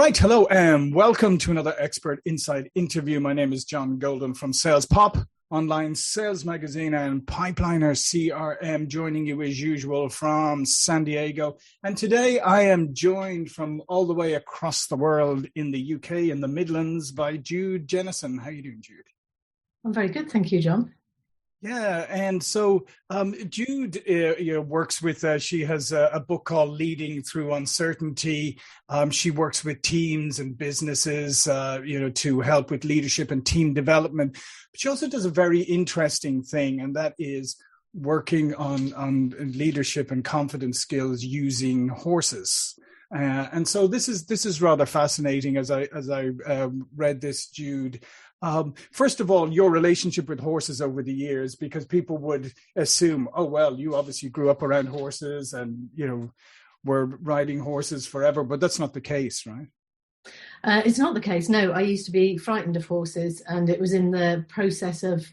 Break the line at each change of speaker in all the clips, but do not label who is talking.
Right, hello, and welcome to another Expert Insight interview. My name is John Golden from Sales Pop, online sales magazine, and Pipeliner CRM, joining you as usual from San Diego. And today I am joined from all the way across the world in the UK, in the Midlands, by Jude Jennison. How are you doing, Jude?
I'm very good, thank you, John.
Yeah, and so Jude works with, she has a book called Leading Through Uncertainty. She works with teams and businesses, to help with leadership and team development. But she also does a very interesting thing, and that is working on leadership and confidence skills using horses. And so this is rather fascinating as I read this, Jude. First of all, your relationship with horses over the years, because people would assume, oh, well, you obviously grew up around horses and, were riding horses forever, but that's not the case, right?
It's not the case. No, I used to be frightened of horses, and it was in the process of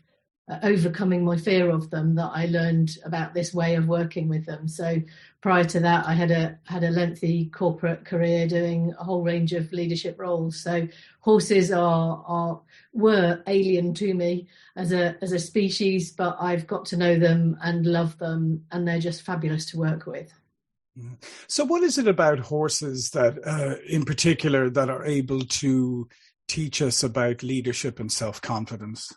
overcoming my fear of them that I learned about this way of working with them. So prior to that, I had a lengthy corporate career doing a whole range of leadership roles. So horses were alien to me as a species, but I've got to know them and love them, and they're just fabulous to work with.
So what is it about horses that, in particular, that are able to teach us about leadership and self-confidence?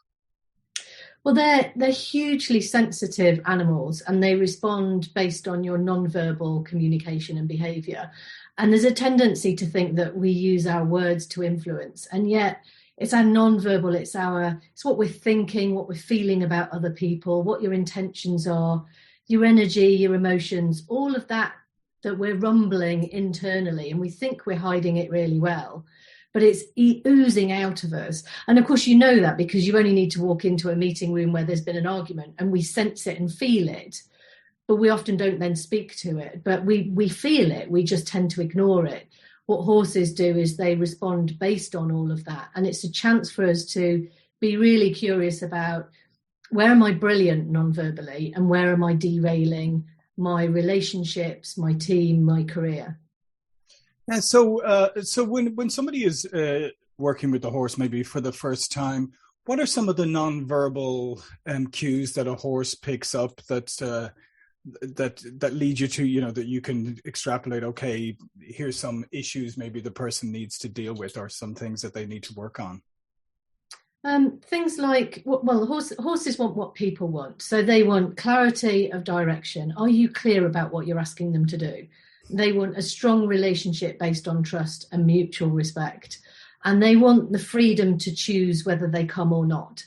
Well, they're hugely sensitive animals, and they respond based on your non-verbal communication and behaviour. And there's a tendency to think that we use our words to influence, and yet it's our non-verbal, it's what we're thinking, what we're feeling about other people, what your intentions are, your energy, your emotions, all of that we're rumbling internally, and we think we're hiding it really well. But it's oozing out of us. And of course, you know that because you only need to walk into a meeting room where there's been an argument, and we sense it and feel it, but we often don't then speak to it. But we feel it, we just tend to ignore it. What horses do is they respond based on all of that. And it's a chance for us to be really curious about, where am I brilliant non-verbally, and where am I derailing my relationships, my team, my career?
Yeah, so when somebody is working with the horse, maybe for the first time, what are some of the nonverbal cues that a horse picks up that lead you to, that you can extrapolate? Okay, here's some issues maybe the person needs to deal with, or some things that they need to work on.
Things like, horses want what people want. So they want clarity of direction. Are you clear about what you're asking them to do? They want a strong relationship based on trust and mutual respect. And they want the freedom to choose whether they come or not.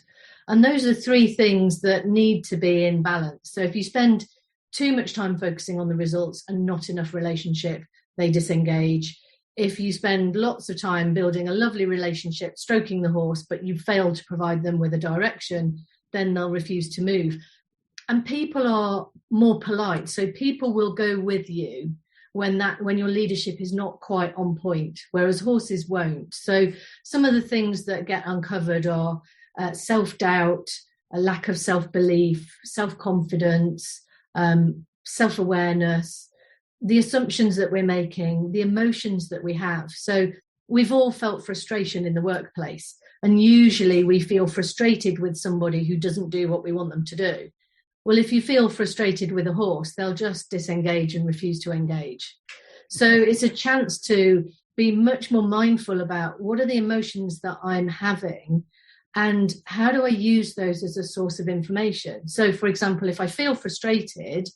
And those are three things that need to be in balance. So if you spend too much time focusing on the results and not enough relationship, they disengage. If you spend lots of time building a lovely relationship, stroking the horse, but you fail to provide them with a direction, then they'll refuse to move. And people are more polite. So people will go with you when your leadership is not quite on point, whereas horses won't. So some of the things that get uncovered are self-doubt, a lack of self-belief, self-confidence, self-awareness, the assumptions that we're making, the emotions that we have. So we've all felt frustration in the workplace, and usually we feel frustrated with somebody who doesn't do what we want them to do. Well, if you feel frustrated with a horse, they'll just disengage and refuse to engage. So it's a chance to be much more mindful about, what are the emotions that I'm having, and how do I use those as a source of information? So, for example, if I feel frustrated,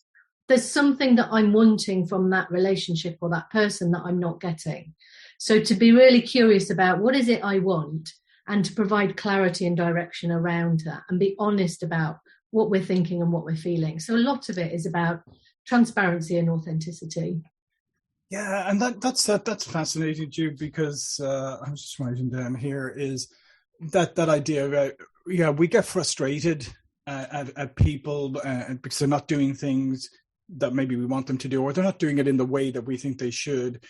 there's something that I'm wanting from that relationship or that person that I'm not getting. So to be really curious about, what is it I want, and to provide clarity and direction around that, and be honest about what we're thinking and what we're feeling. So a lot of it is about transparency and authenticity.
Yeah, and that's fascinating, Jude, because I was just writing down here is that idea of, we get frustrated at people because they're not doing things that maybe we want them to do, or they're not doing it in the way that we think they should.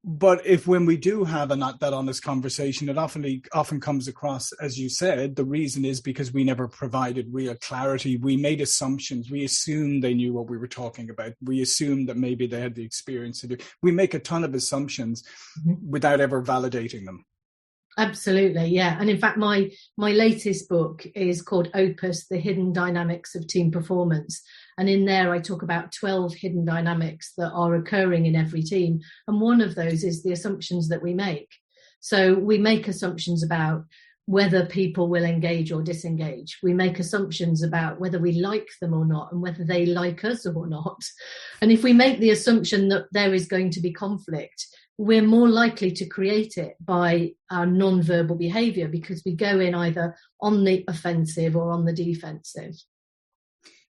But if when we do have that honest conversation, it often comes across, as you said, the reason is because we never provided real clarity. We made assumptions. We assumed they knew what we were talking about. We assumed that maybe they had the experience to do. We make a ton of assumptions without ever validating them.
Absolutely, yeah. And in fact, my latest book is called Opus, The Hidden Dynamics of Team Performance. And in there, I talk about 12 hidden dynamics that are occurring in every team. And one of those is the assumptions that we make. So we make assumptions about whether people will engage or disengage. We make assumptions about whether we like them or not and whether they like us or not. And if we make the assumption that there is going to be conflict, we're more likely to create it by our non-verbal behaviour, because we go in either on the offensive or on the defensive.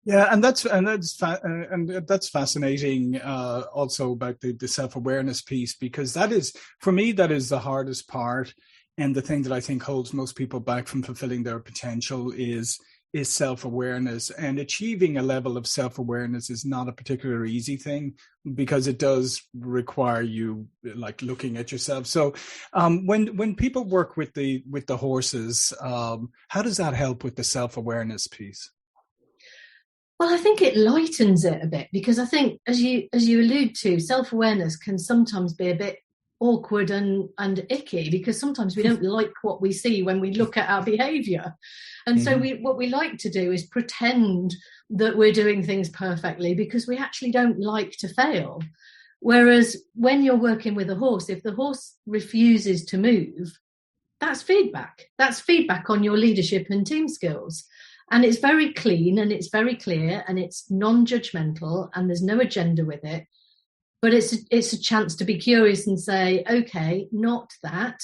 Yeah, and that's fascinating. Also about the self-awareness piece, because that is, for me, that is the hardest part, and the thing that I think holds most people back from fulfilling their potential is self-awareness. And achieving a level of self-awareness is not a particularly easy thing, because it does require you like looking at yourself. So when people work with the horses, how does that help with the self-awareness piece?
Well, I think it lightens it a bit, because I think, as you allude to, self-awareness can sometimes be a bit awkward and icky, because sometimes we don't like what we see when we look at our behaviour. And so what we like to do is pretend that we're doing things perfectly, because we actually don't like to fail. Whereas when you're working with a horse, if the horse refuses to move, that's feedback. That's feedback on your leadership and team skills. And it's very clean and it's very clear and it's non-judgmental and there's no agenda with it. But it's a chance to be curious and say, okay, not that.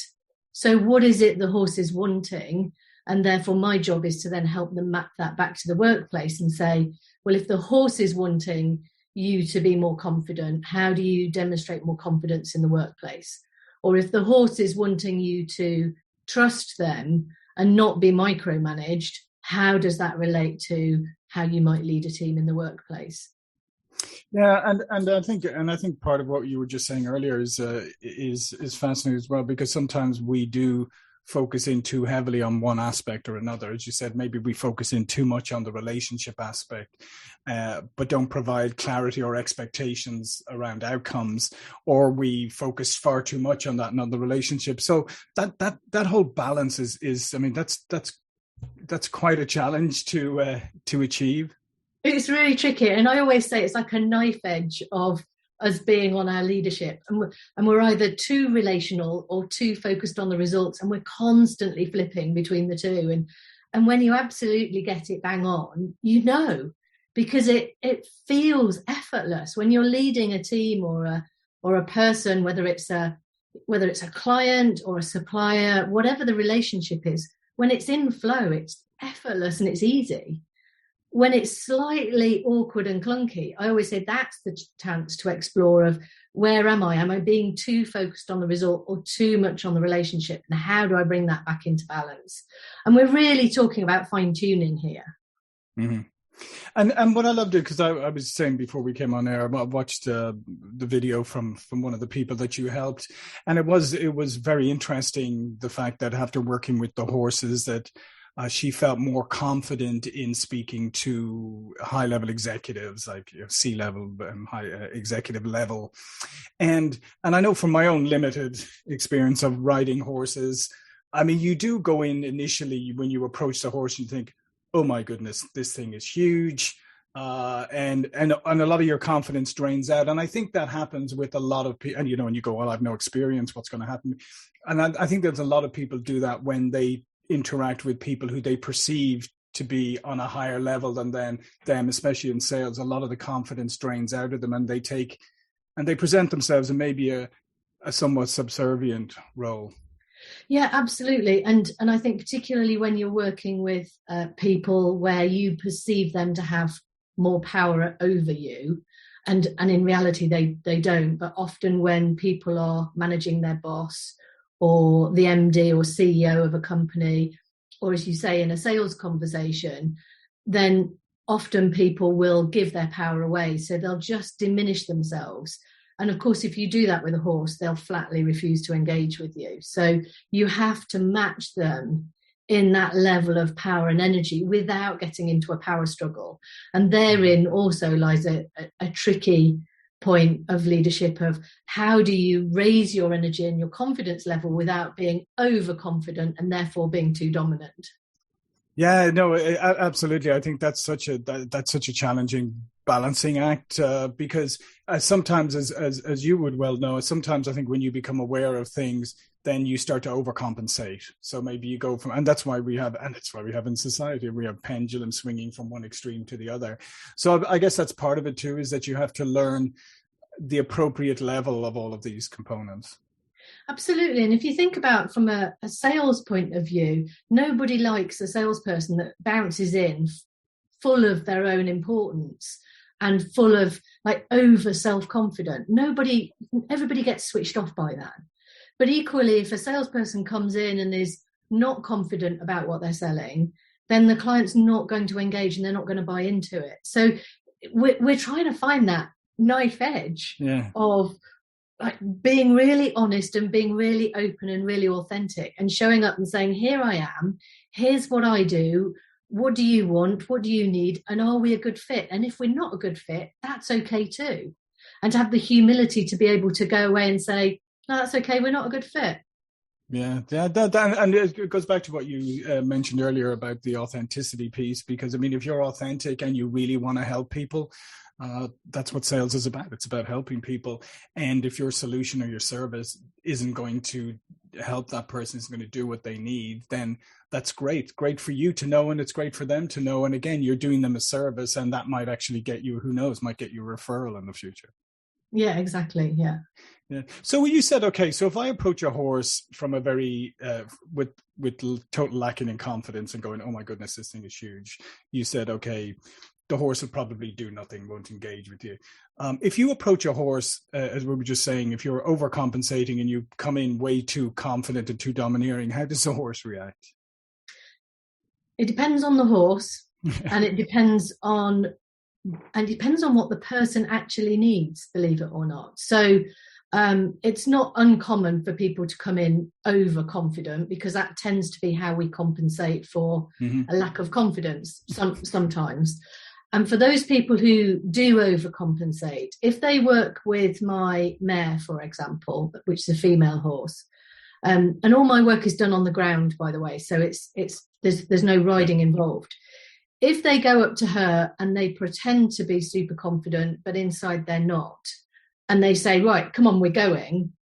So what is it the horse is wanting? And therefore my job is to then help them map that back to the workplace and say, well, if the horse is wanting you to be more confident, how do you demonstrate more confidence in the workplace? Or if the horse is wanting you to trust them and not be micromanaged, how does that relate to how you might lead a team in the workplace?
Yeah, and I think part of what you were just saying earlier is fascinating as well, because sometimes we do focus in too heavily on one aspect or another. As you said, maybe we focus in too much on the relationship aspect, but don't provide clarity or expectations around outcomes, or we focus far too much on that and on the relationship. So that whole balance is I mean, that's quite a challenge to achieve.
It's really tricky. And I always say it's like a knife edge of us being on our leadership. And we're either too relational or too focused on the results. And we're constantly flipping between the two. And when you absolutely get it bang on, because it feels effortless when you're leading a team or a person, whether it's a client or a supplier, whatever the relationship is, when it's in flow, it's effortless and it's easy. When it's slightly awkward and clunky, I always say that's the chance to explore of where am I? Am I being too focused on the result or too much on the relationship? And how do I bring that back into balance? And we're really talking about fine-tuning here.
Mm-hmm. And what I loved it, because I was saying before we came on air, I watched the video from one of the people that you helped, and it was very interesting, the fact that after working with the horses that she felt more confident in speaking to high-level executives, like C-level, high executive level. And I know from my own limited experience of riding horses, I mean, you do go in initially when you approach the horse and think, oh my goodness, this thing is huge. And a lot of your confidence drains out. And I think that happens with a lot of people. And you go, well, I've no experience, what's going to happen? And I think there's a lot of people do that when they interact with people who they perceive to be on a higher level than them, especially in sales. A lot of the confidence drains out of them, and they present themselves in maybe a somewhat subservient role.
Yeah, absolutely. And I think particularly when you're working with people where you perceive them to have more power over you, and in reality they don't, but often when people are managing their boss or the MD or CEO of a company, or as you say, in a sales conversation, then often people will give their power away. So they'll just diminish themselves And of course, if you do that with a horse, they'll flatly refuse to engage with you. So you have to match them in that level of power and energy without getting into a power struggle. And therein also lies a tricky point of leadership, of how do you raise your energy and your confidence level without being overconfident and therefore being too dominant.
Yeah, no, absolutely. I think that's such a challenging balancing act, because sometimes, as you would well know, sometimes I think when you become aware of things, then you start to overcompensate. So maybe you go from, and that's why we have in society, we have pendulum swinging from one extreme to the other. So I guess that's part of it too, is that you have to learn the appropriate level of all of these components.
Absolutely. And if you think about from a sales point of view, nobody likes a salesperson that bounces in full of their own importance and full of like over self-confident. Everybody gets switched off by that. But equally, if a salesperson comes in and is not confident about what they're selling, then the client's not going to engage and they're not going to buy into it. So we're trying to find that knife edge of like being really honest and being really open and really authentic and showing up and saying, here I am, here's what I do, what do you want, what do you need, and are we a good fit? And if we're not a good fit, that's okay too. And to have the humility to be able to go away and say, no, that's okay, we're not a good fit.
Yeah, and it goes back to what you mentioned earlier about the authenticity piece, because I mean, if you're authentic and you really want to help people, that's what sales is about. It's about helping people. And if your solution or your service isn't going to help that person, is going to do what they need, then that's great for you to know, and it's great for them to know. And again, you're doing them a service, and that might actually get you, who knows, might get you a referral in the future.
Yeah, exactly. Yeah.
So you said, okay, so if I approach a horse from a very with total lacking in confidence and going, oh my goodness, this thing is huge, you said, okay, the horse will probably do nothing, won't engage with you. If you approach a horse, as we were just saying, if you're overcompensating and you come in way too confident and too domineering, how does the horse react?
It depends on the horse, and it depends on what the person actually needs, believe it or not. So it's not uncommon for people to come in overconfident, because that tends to be how we compensate for a lack of confidence sometimes. And for those people who do overcompensate, if they work with my mare, for example, which is a female horse, and all my work is done on the ground, by the way, so there's no riding involved. If they go up to her and they pretend to be super confident, but inside they're not, and they say, right, come on, we're going,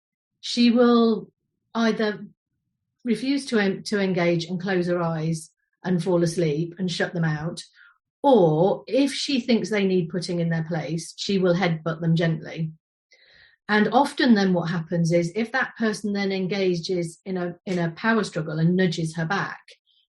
she will either refuse to engage and close her eyes and fall asleep and shut them out, or if she thinks they need putting in their place, she will headbutt them gently. And often then what happens is, if that person then engages in a power struggle and nudges her back,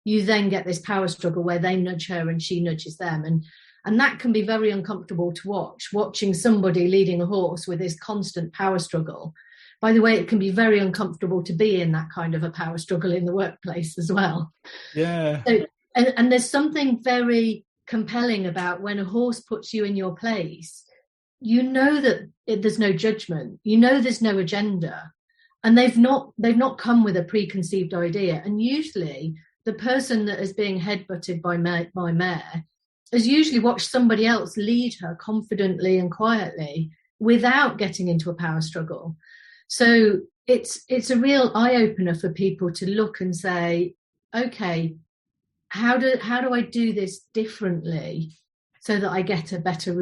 you then get this power struggle where they nudge her and she nudges them. And that can be very uncomfortable to watching somebody leading a horse with this constant power struggle. By the way, it can be very uncomfortable to be in that kind of a power struggle in the workplace as well.
Yeah.
So, and there's something very compelling about when a horse puts you in your place. You know that there's no judgment. You know there's no agenda. And they've not come with a preconceived idea. And usually the person that is being headbutted by mare has usually watched somebody else lead her confidently and quietly without getting into a power struggle. So it's a real eye-opener for people to look and say, okay, how do I do this differently so that I get a better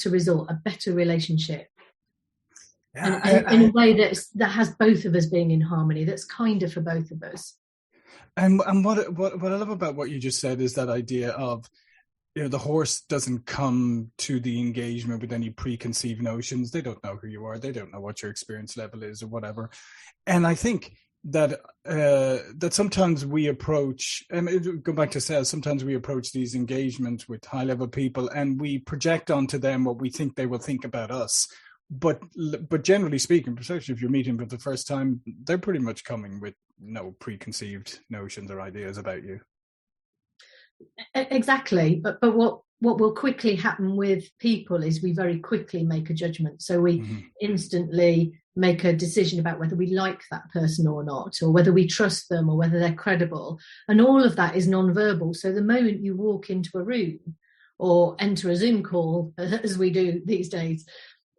result, a better relationship? Yeah, and in a way that has both of us being in harmony, that's kinder for both of us.
And what I love about what you just said is that idea of, you know, the horse doesn't come to the engagement with any preconceived notions. They don't know who you are. They don't know what your experience level is or whatever. And I think that that sometimes we approach, and go back to sales, sometimes we approach these engagements with high-level people and we project onto them what we think they will think about us. But generally speaking, especially if you're meeting for the first time, they're pretty much coming with no preconceived notions or ideas about you.
Exactly. But what will quickly happen with people is we very quickly make a judgment. So we instantly make a decision about whether we like that person or not, or whether we trust them, or whether they're credible. And all of that is non-verbal. So the moment you walk into a room or enter a Zoom call, as we do these days,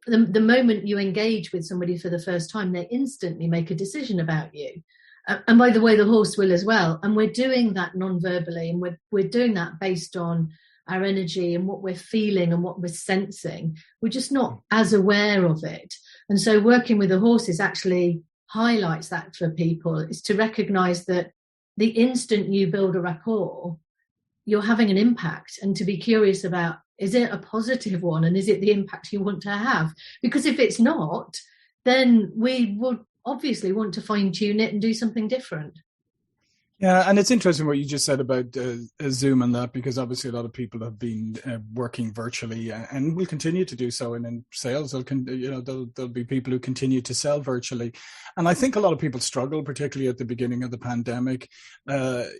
the moment you engage with somebody for the first time, they instantly make a decision about you. And by the way, the horse will as well. And we're doing that non-verbally, and we're doing that based on our energy and what we're feeling and what we're sensing. We're just not as aware of it. And so working with the horses actually highlights that for people, is to recognize that the instant you build a rapport, you're having an impact, and to be curious about, is it a positive one, and is it the impact you want to have? Because if it's not, then we would obviously want to fine tune it and do something different.
Yeah, and it's interesting what you just said about Zoom and that, because obviously a lot of people have been working virtually and will continue to do so. And in sales, there'll be people who continue to sell virtually. And I think a lot of people struggle, particularly at the beginning of the pandemic,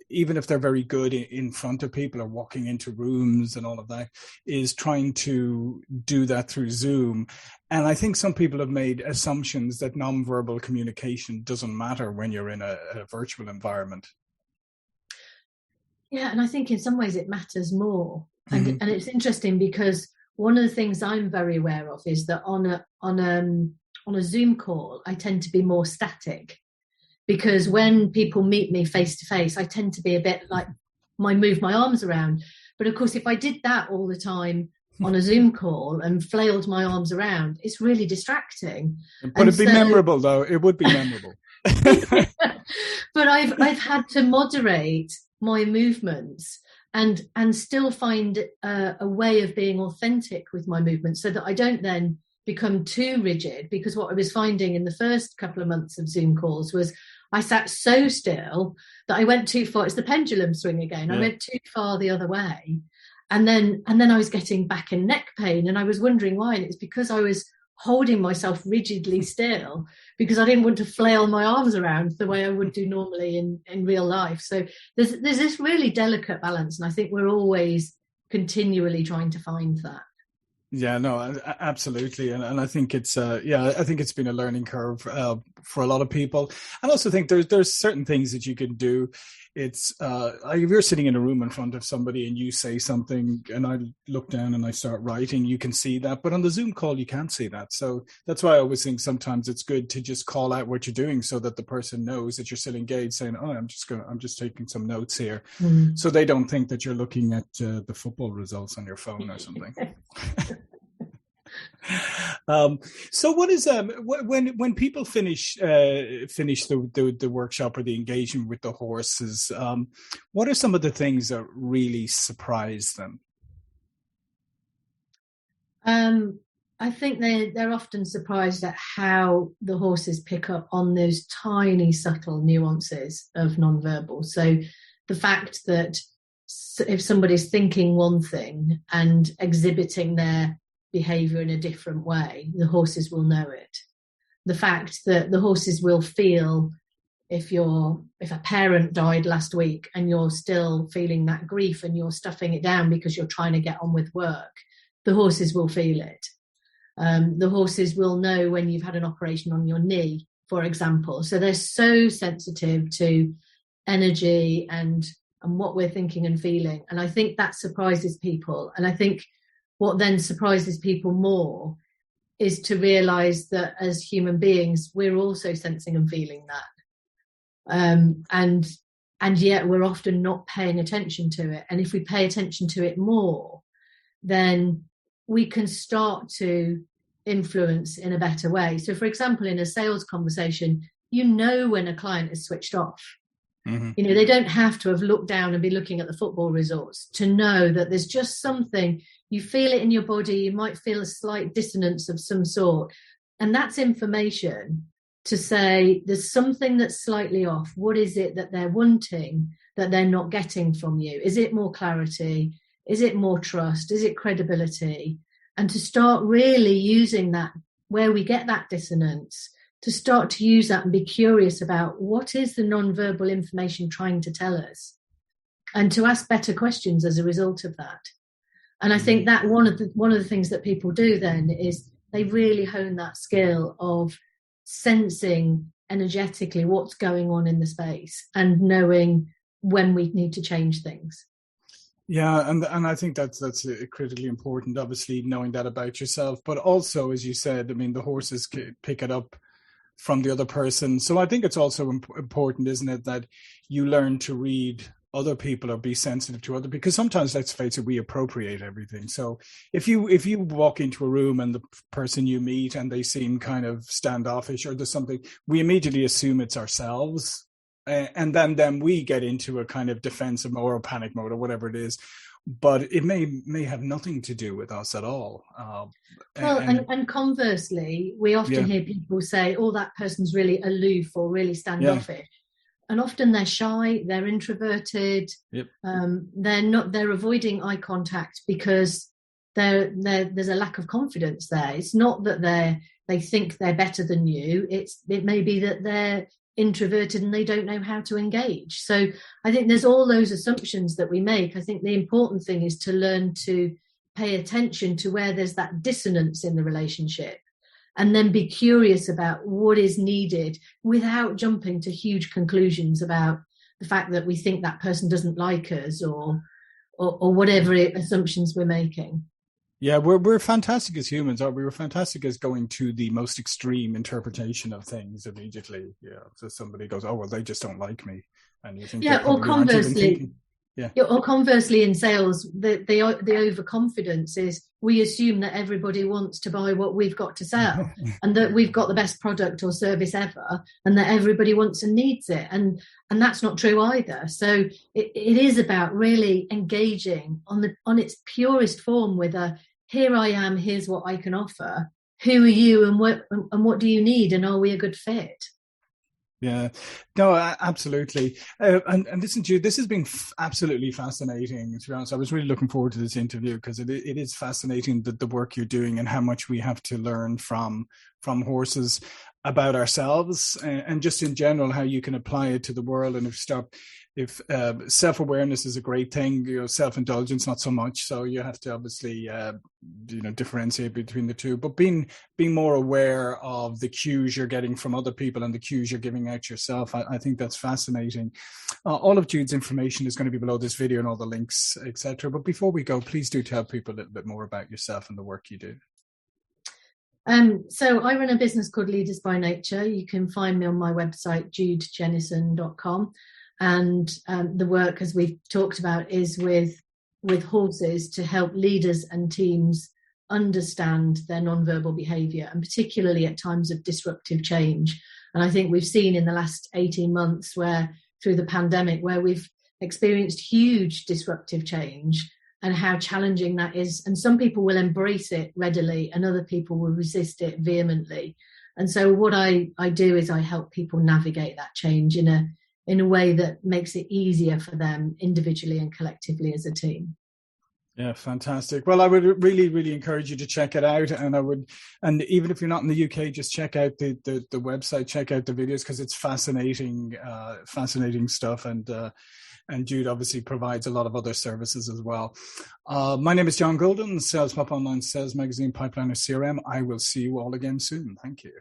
even if they're very good in front of people or walking into rooms and all of that, is trying to do that through Zoom. And I think some people have made assumptions that nonverbal communication doesn't matter when you're in a virtual environment.
Yeah, and I think in some ways it matters more. And it's interesting because one of the things I'm very aware of is that on a Zoom call, I tend to be more static, because when people meet me face to face, I tend to be a bit like, move my arms around. But of course, if I did that all the time on a Zoom call and flailed my arms around, it's really distracting.
But it'd be memorable, though. It would be memorable.
But I've had to moderate my movements and still find a way of being authentic with my movements, so that I don't then become too rigid. Because what I was finding in the first couple of months of Zoom calls was I sat so still that I went too far. It's the pendulum swing again. Yeah. I went too far the other way. And then I was getting back and neck pain, and I was wondering why. And it's because I was holding myself rigidly still, because I didn't want to flail my arms around the way I would do normally in real life. So there's this really delicate balance, and I think we're always continually trying to find that.
Yeah, no, absolutely. And I think it's, I think it's been a learning curve for a lot of people. I also think there's certain things that you can do. It's, if you're sitting in a room in front of somebody and you say something and I look down and I start writing, you can see that. But on the Zoom call, you can't see that. So that's why I always think sometimes it's good to just call out what you're doing, so that the person knows that you're still engaged, saying, oh, I'm just taking some notes here. So they don't think that you're looking at the football results on your phone or something. So what is when people finish the workshop or the engagement with the horses, what are some of the things that really surprise them?
I think they're often surprised at how the horses pick up on those tiny subtle nuances of nonverbal. So the fact that if somebody's thinking one thing and exhibiting their behavior in a different way, the horses will know it. The fact that the horses will feel if a parent died last week and you're still feeling that grief and you're stuffing it down because you're trying to get on with work, the horses will feel it. The horses will know when you've had an operation on your knee, for example. So they're so sensitive to energy and what we're thinking and feeling. And I think that surprises people. And I think what then surprises people more is to realize that as human beings, we're also sensing and feeling that. And yet we're often not paying attention to it. And if we pay attention to it more, then we can start to influence in a better way. So, for example, in a sales conversation, you know when a client is switched off. Mm-hmm. You know, they don't have to have looked down and be looking at the football results to know that there's just something. You feel it in your body. You might feel a slight dissonance of some sort. And that's information to say there's something that's slightly off. What is it that they're wanting that they're not getting from you? Is it more clarity? Is it more trust? Is it credibility? And to start really using that, where we get that dissonance, to start to use that and be curious about what is the nonverbal information trying to tell us, and to ask better questions as a result of that. And I think that one of the things that people do then is they really hone that skill of sensing energetically what's going on in the space and knowing when we need to change things.
Yeah, and I think that's critically important, obviously, knowing that about yourself. But also, as you said, I mean, the horses pick it up from the other person. So I think it's also important, isn't it, that you learn to read other people or be sensitive to other, because sometimes, let's face it, we appropriate everything. So if you walk into a room and the person you meet and they seem kind of standoffish or there's something, we immediately assume it's ourselves. And then we get into a kind of defensive mode or panic mode or whatever it is, but it may have nothing to do with us at all.
And conversely, we often hear people say, "Oh, that person's really aloof or really standoffish." Yeah. And often they're shy, they're introverted. Yep. They're avoiding eye contact because there's a lack of confidence there. It's not that they think they're better than you. It may be that they're introverted and they don't know how to engage. So I think there's all those assumptions that we make. I think the important thing is to learn to pay attention to where there's that dissonance in the relationship, and then be curious about what is needed without jumping to huge conclusions about the fact that we think that person doesn't like us or whatever assumptions we're making.
Yeah, we're fantastic as humans, aren't we? We're fantastic as going to the most extreme interpretation of things immediately. Yeah, so somebody goes, "Oh, well, they just don't like me," and you think,
or conversely, in sales, the overconfidence is we assume that everybody wants to buy what we've got to sell, and that we've got the best product or service ever, and that everybody wants and needs it, and that's not true either. So it is about really engaging on its purest form with a, here I am, here's what I can offer. Who are you and what do you need? And are we a good fit?
Yeah, no, absolutely. And listen to you, this has been absolutely fascinating, to be honest. I was really looking forward to this interview because it is fascinating, the work you're doing and how much we have to learn from horses about ourselves and just in general, how you can apply it to the world. And if self-awareness is a great thing, self-indulgence not so much. So you have to obviously differentiate between the two, but being more aware of the cues you're getting from other people and the cues you're giving out yourself, I think that's fascinating. All of Jude's information is going to be below this video and all the links, etc. But before we go, please do tell people a little bit more about yourself and the work you do.
So I run a business called Leaders by Nature. You can find me on my website, judejennison.com. And the work, as we've talked about, is with horses to help leaders and teams understand their nonverbal behaviour, and particularly at times of disruptive change. And I think we've seen in the last 18 months through the pandemic, where we've experienced huge disruptive change and how challenging that is. And some people will embrace it readily and other people will resist it vehemently. And so what I do is I help people navigate that change in a way that makes it easier for them individually and collectively as a team.
Yeah, fantastic. Well, I would really, really encourage you to check it out. And even if you're not in the UK, just check out the website, check out the videos, because it's fascinating stuff. And Jude obviously provides a lot of other services as well. My name is John Golden, Sales Pop Online Sales Magazine, Pipeliner CRM. I will see you all again soon. Thank you.